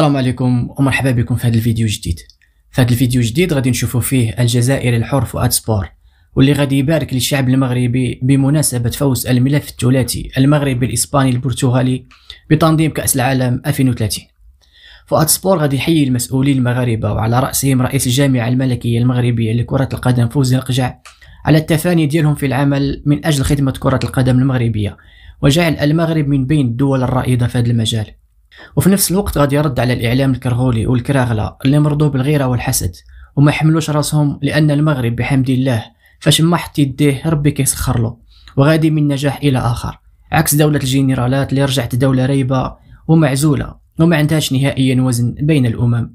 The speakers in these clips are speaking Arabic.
السلام عليكم ومرحبا بكم في هذا الفيديو الجديد. في هذا الفيديو الجديد غادي نشوفوا فيه الجزائري الحر فؤاد سبور، واللي غادي يبارك للشعب المغربي بمناسبة فوز الملف الثلاثي المغربي الإسباني البرتغالي بتنظيم كأس العالم 2030. فؤاد سبور غادي يحيي المسؤولين المغاربة وعلى رأسهم رئيس الجامعة الملكية المغربية لكرة القدم فوزي القجع على التفاني ديالهم في العمل من أجل خدمة كرة القدم المغربية وجعل المغرب من بين الدول الرائدة في هذا المجال. وفي نفس الوقت غادي يرد على الإعلام الكرغولي والكراغلة اللي مرضوا بالغيرة والحسد وما يحملوش راسهم، لأن المغرب بحمد الله فاش ما حط يديه ربي كيسخر له وغادي من نجاح إلى آخر، عكس دولة الجنرالات اللي رجعت دولة ريبة ومعزولة وما عندهاش نهائيا وزن بين الأمم.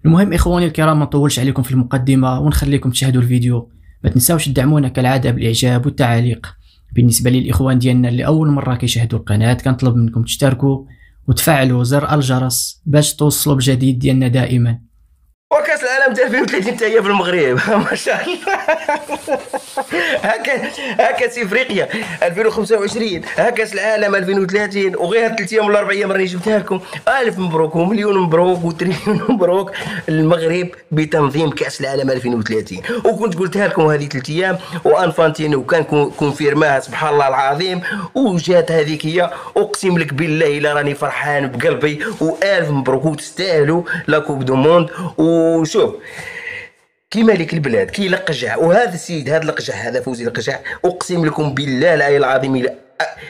المهم إخواني الكرام، ما نطولش عليكم في المقدمة ونخليكم تشاهدوا الفيديو. ما تنساوش تدعمونا كالعادة بالإعجاب والتعاليق. بالنسبة للإخوان ديالنا اللي أول مرة كيشاهدوا القناة كنطلب منكم تشتركوا وتفعلوا زر الجرس باش توصلوا بجديد ديالنا دائما. وكاس العالم 2030 حتى هي في المغرب ما شاء الله. ها كاس افريقيا 2025، ها كاس العالم 2030، وغير 3 ايام ولا 4 ايام راني جبتها لكم. الف مبروك ومليون مبروك وتريليون مبروك المغرب بتنظيم كاس العالم 2030. وكنت قلتها لكم هذه 3 ايام وانفانتينو كان كونفيرماها سبحان الله العظيم، وجات هذيك هي. اقسم لك بالله الا راني فرحان بقلبي، والف مبروك وتستاهلوا لا كوب دو موند. وشوف كي ملك البلاد كي لقجع، وهذا السيد هذا لقجع هذا فوزي لقجع اقسم لكم بالله العلي العظيم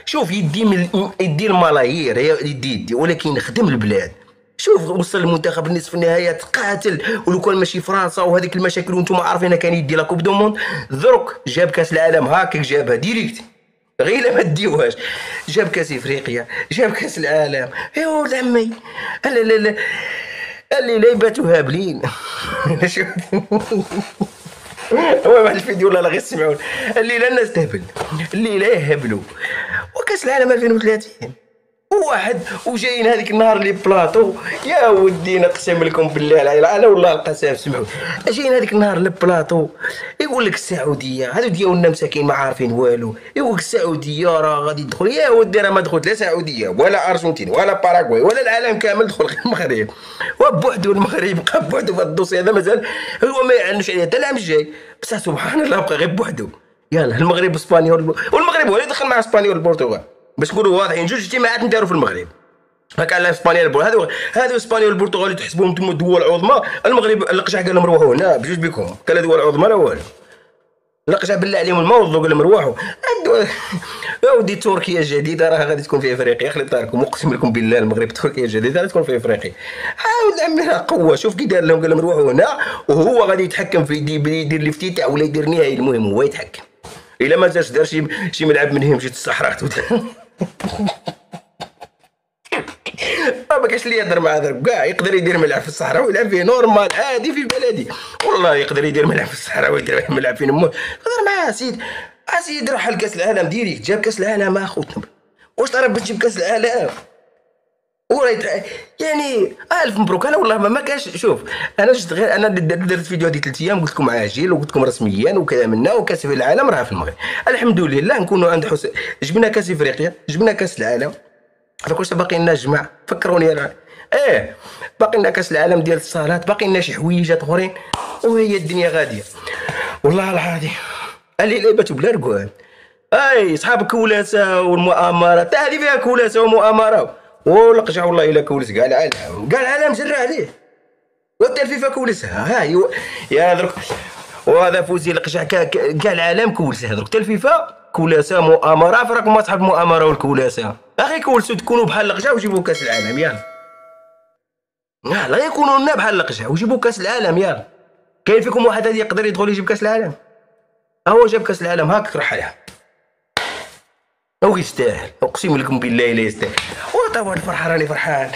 شوف يدي الملايير يدي ولكن خدم البلاد. شوف وصل المنتخب لنصف النهائيات قاتل، ولو كان ماشي فرنسا وهذيك المشاكل وانتم عارفينها كان يدي لا كوب دو موند. درك جاب كاس العالم هاكا جابها ديريكت غير ما ديوهاش، جاب كاس افريقيا جاب كاس العالم. يا ولد عمي لا لا لا اللي ليباتو هابلين. هو واحد الفيديو ولا غير سمعون اللي لا الناس تهبل اللي لا يهبلوا. وكاس العالم 2030 واحد وجايين هذيك النهار لي بلاطو يا ودي نقسم لكم بالله العلي والله القسم سمعوا. جايين هذيك النهار لبلاطو يقول لك السعوديه هذو ديالنا مساكين ما عارفين والو، يقول لك السعوديه راه غادي تدخل. يا ودي راه ما دخلت لا سعوديه ولا ارجنتين ولا باراغواي ولا العالم كامل دخل غير المغرب. وبوحدو المغرب بقى بوحدو في الدوسي هذا مازال هو ما يعنوش عليه حتى العام الجاي، بصح سبحان الله بقى غير بوحدو. يلا المغرب اسبانيول والمغرب هو اللي دخل مع اسبانيول والبرتغال باش نقولوا واضحين. جوج اجتماعات نداروا في المغرب هكا على اسبانيا هذو اسبانيا والبرتغال تحسبوهم انتم دول عظمى. المغرب القجع قال لهم روحوا هنا بجوج بكم كلا دول عظمى لا والو. القجع بالله عليهم الموضوع قال لهم روحوا. يا ودي تركيا الجديده راه غادي تكون في افريقيا خليت لكم اقسم لكم بالله المغرب تركيا الجديده غادي تكون في افريقيا. عاود عمي قوه. شوف كي دار لهم قال لهم روحوا هنا وهو غادي يتحكم في يدير الافتتاح ولا يدير نهائي. المهم هو يتحكم. الا ما جاش دار شي ملعب منهم جات الصحراء ما كاش اللي يهضر مع ذاك كاع يقدر يدير ملعب في الصحراء ويلعب فيه نورمال عادي في بلدي. والله يقدر يدير ملعب في الصحراء ويدير ملعب فين امه. هضر معاه سيد راح لكاس العالم ديريكت جاب كاس العالم اخوتنا. واش تعرف باش تجيب كاس العالم يعني الف مبروك. انا والله ما كاش. شوف انا جيت غير انا درت فيديو هذه 3 ايام قلت لكم عاجل وقلت لكم رسميا وكذا منا وكاس في العالم راه في المغرب الحمد لله. نكونوا عند جبنا كاس افريقيا جبنا كاس العالم. واش باقي لنا الجمع فكروني انا باقي لنا كاس العالم ديال الصالات باقي لنا شي حويجات اخرين وهي الدنيا غاديه والله العظيم. اللي لعبته بلا ركوان صحاب الكولاسه والمؤامرات هذه فيها كولاسه ومؤامره ولقجع والله الا كولس كاع العالم جرى عليه وحتى الفيفا كولسها. يا درك وهذا فوزي لقجع كاع العالم كولسها درك حتى الفيفا كولاسه مؤامره. عفراكم اصحاب المؤامره والكولاسه اخي كولسوا تكونوا بحال لقجع وجيبوا كاس العالم. يلا يكونوا لنا بحال لقجع وجيبوا كاس العالم. يلا كاين فيكم واحد هذا يقدر يدخل يجيب كاس العالم؟ هو جاب كاس العالم هاك راح عليها يستاهل اقسم لكم بالله الا يستاهل. وطبعا الفرحه راني فرحان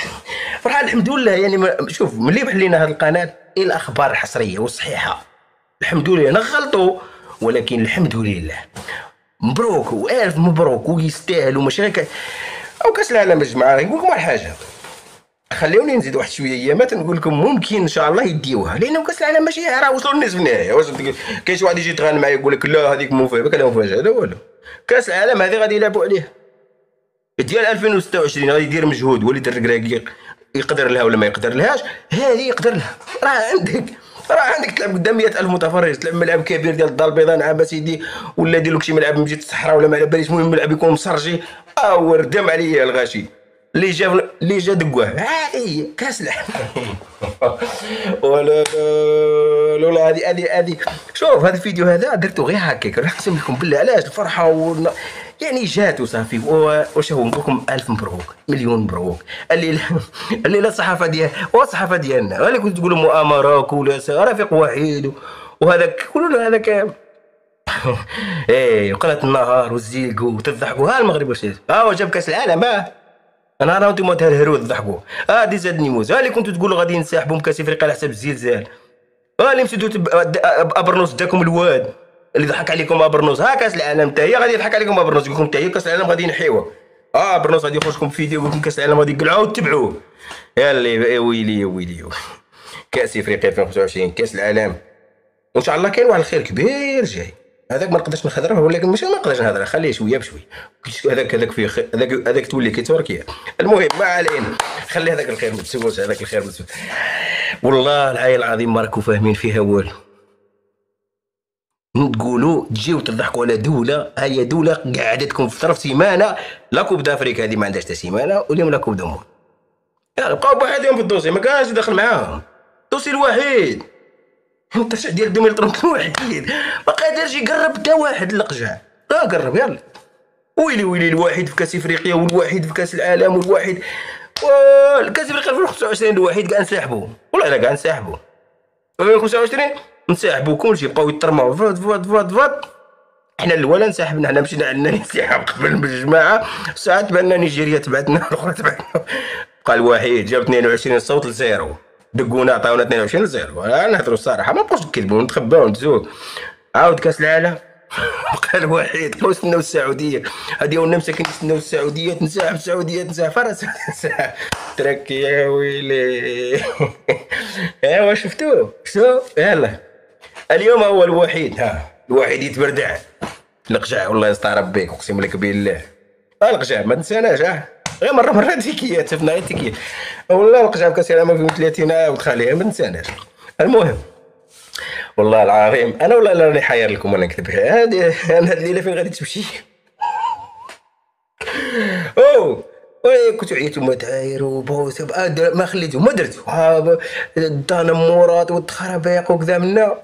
الحمد لله. يعني شوف ملي بحلينا هذه القناه الاخبار الحصريه والصحيحه الحمد لله. نغلطوا ولكن الحمد لله. مبروك والف مبروك ويستاهلوا ماشي او كاس العالم يا جماعه. نقول لكم واحد الحاجه خليوني نزيد واحد شويه ايامات نقول لكم ممكن ان شاء الله يديوها لانه كاس العالم ماشي راه وصلوا للنصف النهائي. واش كاين شي واحد يجي يتغنى معايا يقول لك لا هذيك مفاجاه كلام مفاجاه لا والو. كاس العالم هذه غادي يلعبوا عليه ديال 2026 غادي يدير مجهود وليد الركراكي يقدر لها ولا ما يقدر لهاش، هذه يقدر لها. راه عندك تلعب قدام 100,000 متفرج، تلعب ملعب كبير ديال الدار البيضاء نعم سيدي، ولا دير لك شي ملعب من جهه الصحراء ولا ما على باليش، المهم الملعب يكون مسرجي. وردم عليا الغاشي اللي جا دقوه. هذه كاس العالم. ولا لولا هذه شوف هذا الفيديو هذا درته غير هكاك، نقسم لكم بالله علاش الفرحه يعني جات وصافي. واش هو نقول لكم الف مبروك، مليون مبروك. الليله الصحافه الصحافه ديالنا غير كنت تقولوا مؤامره ولا رفيق وحيد وهذاك كله هذاك. ايه وقناه النهار والزيق وتضحكوا. ها المغرب واش ها جاب كاس العالم. انا راه انتم تهرهروا تضحكوا. دي زاد نيموز اللي كنتوا تقولوا غادي نسحبوا من كاس افريقيا على حساب الزلزال. اللي مشيتوا ابرنوس داكم الواد اللي ضحك عليكم ابرنوس. كاس العالم حتى هي غادي يضحك عليكم ابرنوس، يقول لكم حتى هي كاس العالم غادي ينحيوها. ابرنوس غادي يخرج لكم فيديو يقول لكم كاس العالم غادي يقلعوه وتبعوه. يا ويلي كاس افريقيا 2025 كاس العالم وان شاء الله كاين واحد الخير كبير جاي. هذاك ما نقدرش نهضر، ولكن ماشي ما نقدرش نهضر، خليه شويه بشويه. هذاك فيه هذاك تولي كي تركيا. المهم ما علينا، خلي هذاك الخير متسوس. هذاك الخير متسوس. والله العلي العظيم ما راكم فاهمين فيها والو. تقولوا تجيو تضحكوا على دوله، هي دوله قعدتكم في طرف سيمانه. لا كوب دافريك هذه ما عندهاش حتى سيمانه، واليوم لا كوب دومون. بقاو بوحدهم في الدوسي، ما كانش داخل معاهم. الدوسي الوحيد الترشيح ديال 2030 الوحيد ما قادرش يقرب حتى واحد للقجع. قرب يلا. ويلي الواحد في كاس افريقيا والواحد في كاس العالم والواحد الكاس افريقيا 2025 الواحد كاع نسحبوا. والله الا كاع نسحبوا 2025 نسحبوا كلشي بقاو يترموا فوت. حنا الاولى انسحبنا، حنا مشينا عندنا انسحاب قبل بالجماعه ساعات بان نيجيريا تبعتنا الاخرى تبعتنا. بقى الوحيد جاب 22 صوت لزيرو. دقونا عطاونا 22 لزيرو. نهضروا الصراحه ما بقاوش نكذبوا نتخباو نتزوق. عاود كاس العالم بقى الوحيد. بقاو يستناو السعوديه. هادي ولنا مساكين يستناو السعوديه تنسحب. السعوديه تنسحب فرنسا تنسحب. ترك يا ويلي. ايوا شفتوه يلا اليوم هو الوحيد. الوحيد يتبردع القجع. والله يستر ربيك اقسم لك بالله. القجع ما تنساناش. غير مره تيكيات شفنا غير تيكيات. والله القجع في كاس العالم 2030 وتخليها ما تنساناش. المهم والله العظيم انا والله راني حاير لكم وانا نكذب. انا هاد الليله فين غادي تمشي؟ كنتو عيطوا ما داير وبوس ما خليتو ما درتو. التنمرات والتخربيق وكذا منا.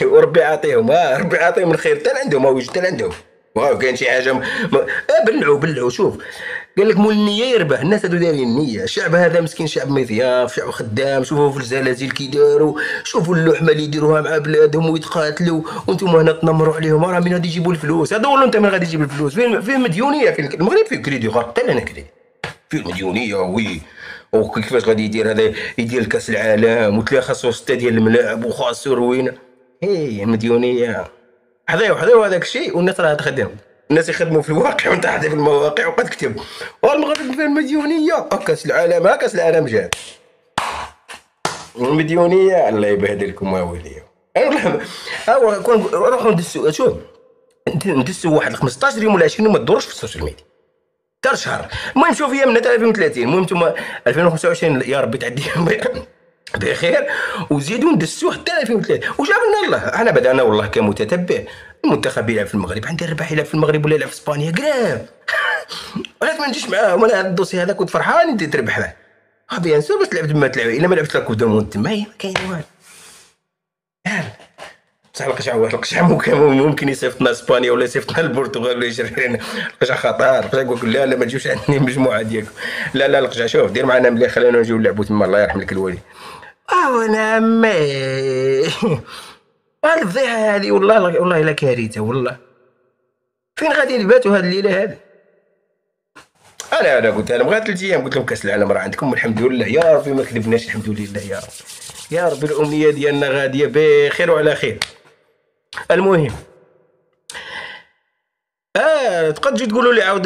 وربي يعطيهم ربي يعطيهم الخير حتى عندهم وجد حتى عندهم. كاين شي حاجه بلعوا شوف. قال لك مول النيه يربح. الناس هادو دايرين النيه. الشعب هذا مسكين شعب مضياف شعب خدام. شوفوا في الزلازل كي داروا، شوفوا اللحمه اللي يديروها مع بلادهم ويتقاتلوا، وانتم هنا تنمروا عليهم. راه من غادي يجيبوا الفلوس؟ هذا والله انت من غادي تجيب الفلوس؟ فين مديونيه؟ فين المغرب فيه كريدي غير حتى لنا كريدي فيه المديونيه. وكيفاش غادي يدير هذا؟ يدير كاس العالم وتلاقي خاصو 6 ديال الملاعب وخاصو روينه. مديونيه. حذاو هذاك الشيء والناس راه تخدم. الناس يخدموا في الواقع وانت حاطي في المواقع وقد تكتب المغرب فين المديونيه. كاس العالم كاس العالم جاب المديونيه. الله يبهدلكم ويلي. نروحوا ندسوا. شوف ندسوا واحد 15 يوم ولا 20 يوم ما تدورش في السوشيال ميديا حتى شهر. المهم شوف هي من 2030. المهم نتوما 2025 يا ربي تعدي بخير وزيدوا ندسوا حتى 2030 وجاب لنا الله. انا بدانا والله كمتتبع. المنتخب يلعب في المغرب، عندي الرباح يلعب في المغرب ولا يلعب في اسبانيا قراب. علاش ما نجيش معاهم؟ انا هذا الدوسي هذا كنت فرحان ندير تربح معاه. بيان سور بس لعبت ما تلعب الا ما لعبت لك ودومون تما ما كاين والو. بصح القشع ممكن يصيفطنا اسبانيا ولا يصيفطنا البرتغال ولا يشري لنا. القشع خطر. القشع يقول لك لا ما تجيوش عندي المجموعه ديالكم. لا القشع شوف دير معنا ملي خلينا نجيو نلعبوا تما. الله يرحم لك الوالد. وانا هاد الفضيحه هذه والله الا كارثه. والله فين غادي نباتوا هاد الليله هذه؟ انا قلت لهم غير 3 ايام. قلت لهم كاس العالم راه عندكم الحمد لله. يا ربي ما كذبناش الحمد لله. يا ربي الامنيه ديالنا غاديه بخير وعلى خير. المهم تقد تجي تقولوا لي عاود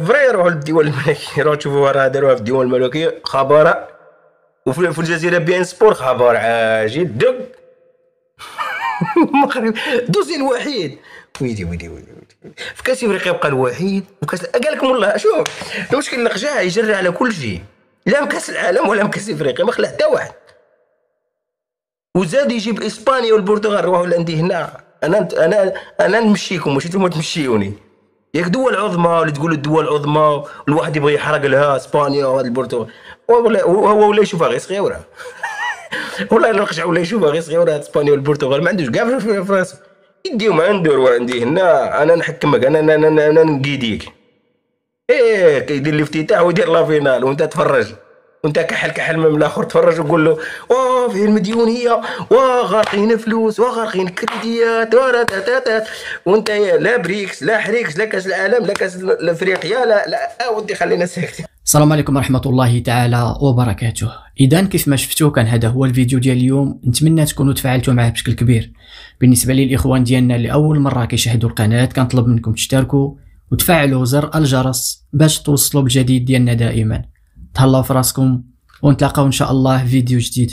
فري روحوا للدول الملكيه. روحوا تشوفوا راه داروها في الدول الملكيه خبر. وفي الجزيره بيان سبور خبر عاجل دق. المغرب دوسي الوحيد. ويدي في كاس افريقيا بقى الوحيد. وكاس قال لكم والله شوف المشكل القجاع يجري على كل شيء. لا مكاس العالم ولا مكاس افريقيا، ما خلى حتى واحد. وزاد يجيب اسبانيا والبرتغال. روحوا لعندي هنا، انا نمشيكم ماشي نتوما تمشيوني. ياك دول عظمى اللي تقول الدول عظمى الواحد يبغي يحرق لها اسبانيا وهاد البرتغال، هو ولا يشوفها غير صغيره. والله الا القشع ولا يشوفها غير صغيره. اسبانيا والبرتغال ما عندوش كاع في راسو. يديهم عنده روح عندي هنا، انا نحكمك، انا نقيديك. ايه كيدير الافتتاح ويدير لا فينال وانت تفرج، وانت كحل من الاخر تفرج وقول له واه فيه المديونيه وغارقين فلوس وغارقين كريديات وراتاتات، وانت لا بريكس لا حريكس لا كاس العالم لا كاس افريقيا لا ودي خلينا ساكتين. السلام عليكم ورحمة الله تعالى وبركاته. إذا كيف ما شفتوا كان هذا هو الفيديو ديال اليوم، نتمنى تكونوا تفاعلتوا معه بشكل كبير. بالنسبة للإخوان ديالنا اللي أول مرة كيشاهدوا القناة، كنطلب منكم تشتركوا وتفعلوا زر الجرس باش توصلوا بالجديد ديالنا دائما. تهلاو في راسكم ونتلاقاو إن شاء الله في فيديو جديد.